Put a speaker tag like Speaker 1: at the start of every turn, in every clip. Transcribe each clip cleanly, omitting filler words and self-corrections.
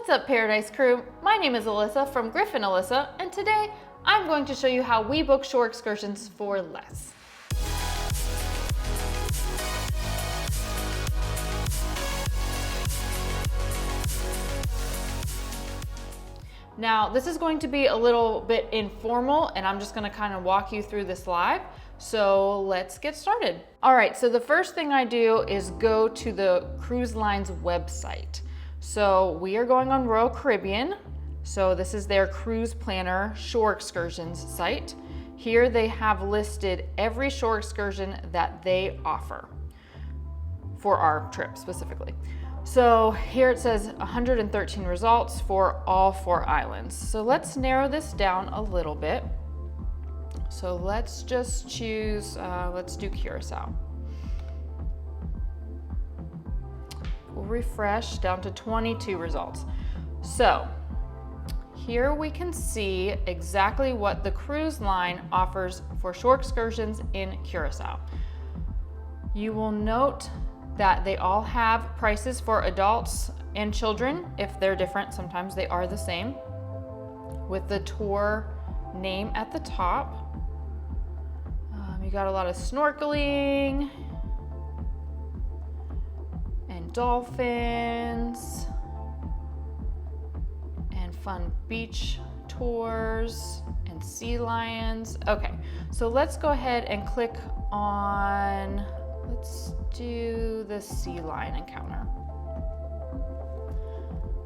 Speaker 1: What's up, Paradise Crew? My name is Alyssa from Griff and Alyssa, and today I'm going to show you how we book shore excursions for less. Now, this is going to be a little bit informal, and I'm just going to kind of walk you through this live. So let's get started. All right, so the first thing I do is go to the cruise line's website. So we are going on Royal Caribbean. So this is their cruise planner shore excursions site. Here they have listed every shore excursion that they offer for our trip specifically. So here it says 113 results for all 4 islands. So let's narrow this down a little bit. So let's just choose, let's do Curacao. We'll refresh down to 22 results. So here we can see exactly what the cruise line offers for shore excursions in Curacao. You will note that they all have prices for adults and children. If they're different, sometimes they are the same, with the tour name at the top. You got a lot of snorkeling and dolphins and fun beach tours and sea lions. Okay, so let's go ahead and click on, let's do the sea lion encounter.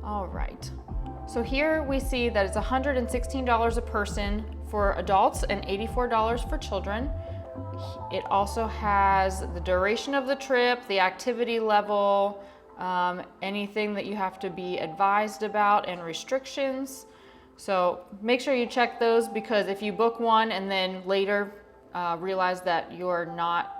Speaker 1: All right, so here we see that it's $116 a person for adults and $84 for children. It also has the duration of the trip, the activity level, anything that you have to be advised about, and restrictions. So make sure you check those, because if you book one and then later realize that you're not,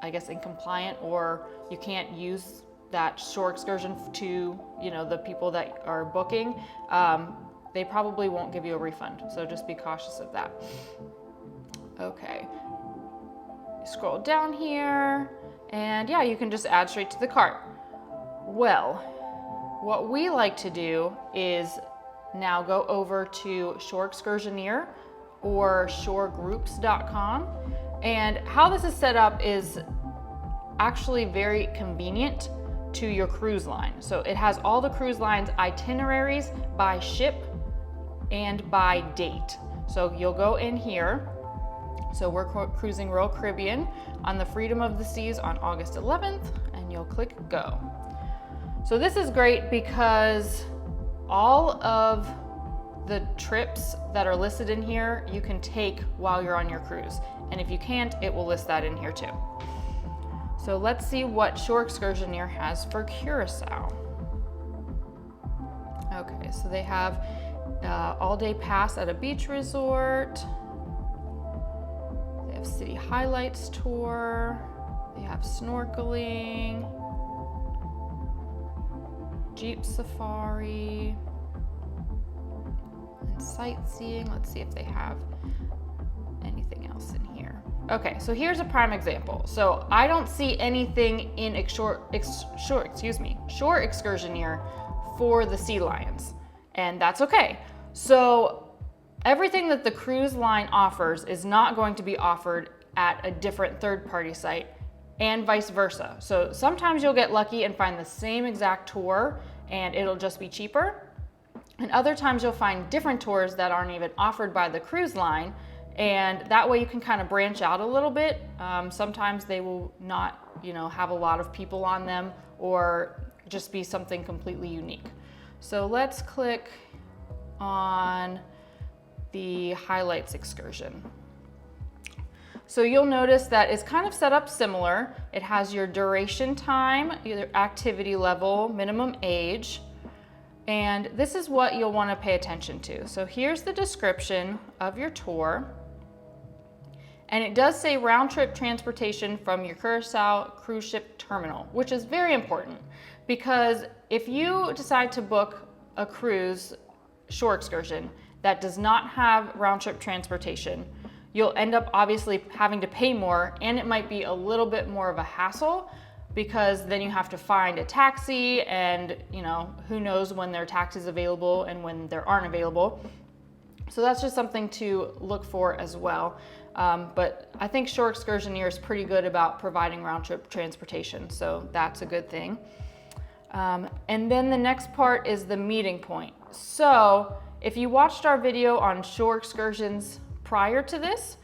Speaker 1: I guess, in compliant, or you can't use that shore excursion to, the people that are booking, they probably won't give you a refund. So just be cautious of that. Okay. Scroll down here, and yeah, you can just add straight to the cart. Well, what we like to do is now go over to Shore Excursioneer or shoregroups.com. And how this is set up is actually very convenient to your cruise line. So it has all the cruise line's itineraries by ship and by date. So you'll go in here. So we're cruising Royal Caribbean on the Freedom of the Seas on August 11th, and you'll click go. So this is great because all of the trips that are listed in here you can take while you're on your cruise. And if you can't, it will list that in here too. So let's see what Shore Excursioneer has for Curacao. Okay, so they have all-day pass at a beach resort. They have city highlights tour. They have snorkeling, Jeep safari, and sightseeing. Let's see if they have anything else in here. Okay, so here's a prime example. So I don't see anything in Shore Excursioneer for the sea lions, and that's okay. So everything that the cruise line offers is not going to be offered at a different third-party site, and vice versa. So sometimes you'll get lucky and find the same exact tour and it'll just be cheaper. And other times you'll find different tours that aren't even offered by the cruise line, and that way you can kind of branch out a little bit. Sometimes they will not, have a lot of people on them, or just be something completely unique. So let's click on the highlights excursion. So you'll notice that it's kind of set up similar. It has your duration time, your activity level, minimum age, and this is what you'll want to pay attention to. So here's the description of your tour, and it does say round trip transportation from your Curacao cruise ship terminal, which is very important, because if you decide to book a cruise shore excursion that does not have round trip transportation, you'll end up obviously having to pay more, and it might be a little bit more of a hassle. because then you have to find a taxi, and you know, who knows when there are taxis available and when there aren't available. So that's just something to look for as well. But I think Shore Excursioneer is pretty good about providing round trip transportation, so that's a good thing. And then the next part is the meeting point. So if you watched our video on shore excursions prior to this,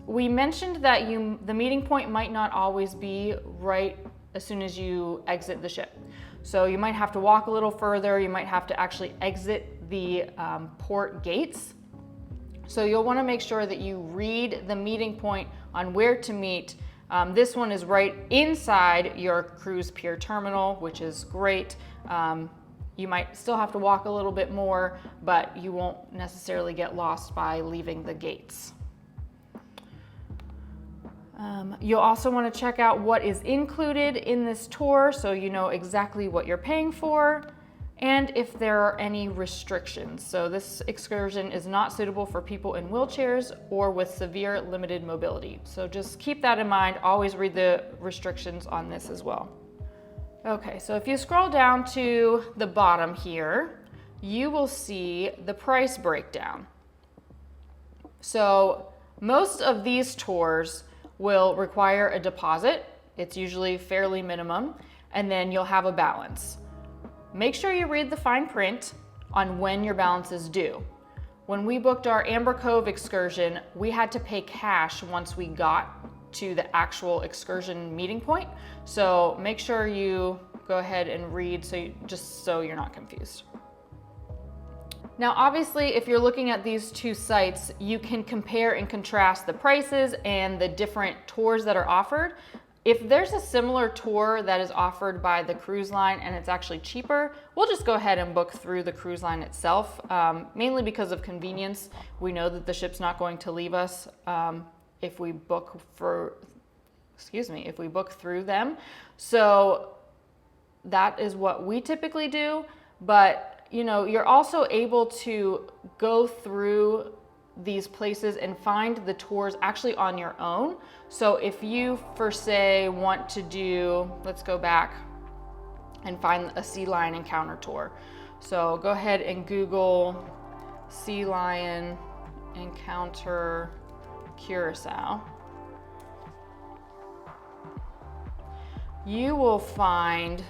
Speaker 1: we mentioned that the meeting point might not always be right as soon as you exit the ship. So you might have to walk a little further, you might have to actually exit the port gates. So you'll want to make sure that you read the meeting point on where to meet. This one is right inside your cruise pier terminal, which is great. You might still have to walk a little bit more, but you won't necessarily get lost by leaving the gates. You'll also want to check out what is included in this tour so you know exactly what you're paying for, and if there are any restrictions. So this excursion is not suitable for people in wheelchairs or with severe limited mobility. So just keep that in mind. Always read the restrictions on this as well. Okay, so if you scroll down to the bottom here, you will see the price breakdown. So most of these tours will require a deposit. It's usually fairly minimum, and then you'll have a balance. Make sure you read the fine print on when your balance is due. When we booked our Amber Cove excursion, we had to pay cash once we got to the actual excursion meeting point. So make sure you go ahead and read just so you're not confused. Now, obviously, if you're looking at these two sites, you can compare and contrast the prices and the different tours that are offered. If there's a similar tour that is offered by the cruise line and it's actually cheaper, we'll just go ahead and book through the cruise line itself, mainly because of convenience. We know that the ship's not going to leave us if we book through them. So that is what we typically do, but you know, you're also able to go through these places and find the tours actually on your own. So if you, for say, want to do, let's go back and find a sea lion encounter tour. So go ahead and Google sea lion encounter Curacao. You will find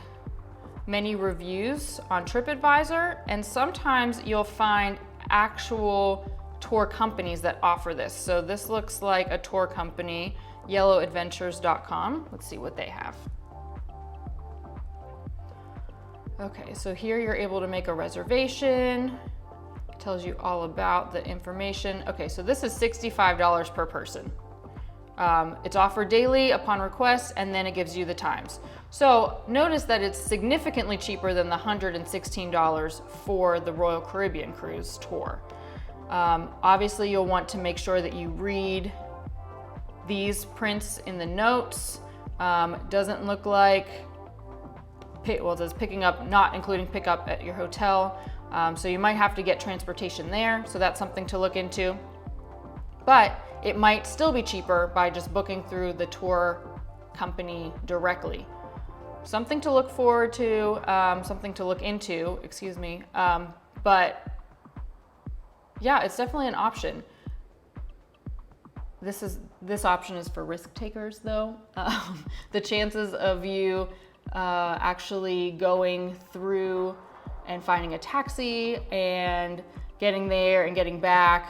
Speaker 1: many reviews on TripAdvisor, and sometimes you'll find actual tour companies that offer this. So this looks like a tour company, yellowadventures.com. Let's see what they have. Okay, so here you're able to make a reservation. It tells you all about the information. Okay, so this is $65 per person. It's offered daily upon request, and then it gives you the times. So notice that it's significantly cheaper than the $116 for the Royal Caribbean cruise tour. Obviously, you'll want to make sure that you read these prints in the notes. Doesn't look like, well, it says picking up, not including pickup at your hotel. So you might have to get transportation there. So that's something to look into. But it might still be cheaper by just booking through the tour company directly. Something to look forward to, something to look into, excuse me. But yeah, it's definitely an option. This option is for risk takers though. The chances of you actually going through and finding a taxi and getting there and getting back,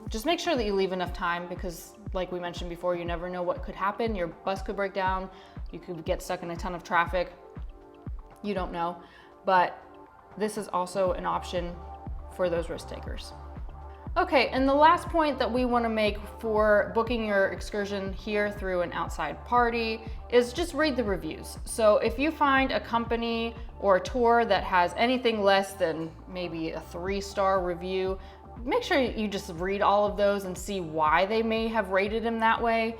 Speaker 1: just make sure that you leave enough time, because like we mentioned before, you never know what could happen. Your bus could break down, you could get stuck in a ton of traffic, you don't know. But this is also an option for those risk takers. Okay, and the last point that we want to make for booking your excursion here through an outside party is just read the reviews. So if you find a company or a tour that has anything less than maybe a 3-star review, make sure you just read all of those and see why they may have rated them that way.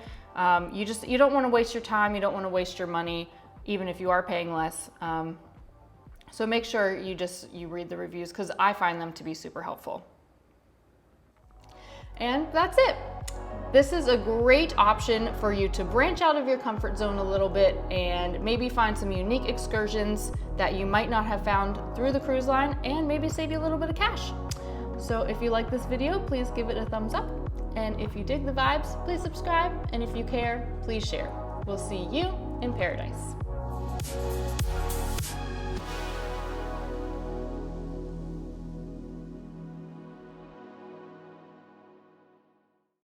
Speaker 1: You don't want to waste your time, you don't want to waste your money, even if you are paying less. So make sure you read the reviews, because I find them to be super helpful. And that's it. This is a great option for you to branch out of your comfort zone a little bit and maybe find some unique excursions that you might not have found through the cruise line and maybe save you a little bit of cash. So if you like this video, please give it a thumbs up. And if you dig the vibes, please subscribe. And if you care, please share. We'll see you in paradise.